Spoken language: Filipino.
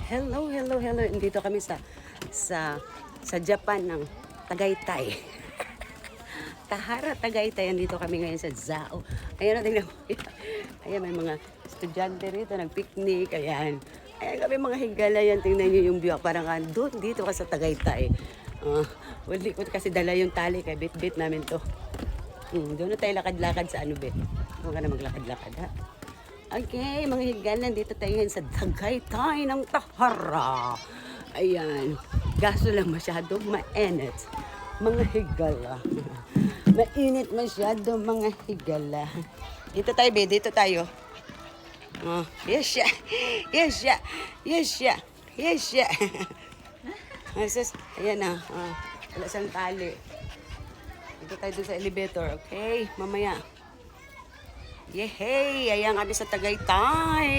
Hello, hello, hello. Dito kami sa Japan ng Tagaytay. Tahara, Tagaytay. Andito kami ngayon sa Zao. Ayan, tingnan mo. Ayan, may mga estudyante rito, nag-picnic. Ayan. Ayan kami mga higala yan. Tingnan nyo yung view. Parang doon, dito ka sa Tagaytay. Hindi ko kasi dala yung tali. Kaya bit-bit namin to. Doon na tayo lakad-lakad sa ano, bet. Huwag ka na maglakad-lakad, ha? Okay, mga higala, dito tayo ngayon sa Tagaytay ng Tahara. Ayan, gaso lang masyado mainit. Mga higala. Mainit masyado, mga higala. Dito tayo, be, dito tayo. Oh, yes, siya. Yes, siya. Yes, siya. Yes, siya. Ayan na. Wala siyang tali. Dito tayo dun sa elevator, okay? Mamaya. Yehey! Ayan kami sa Tagaytay!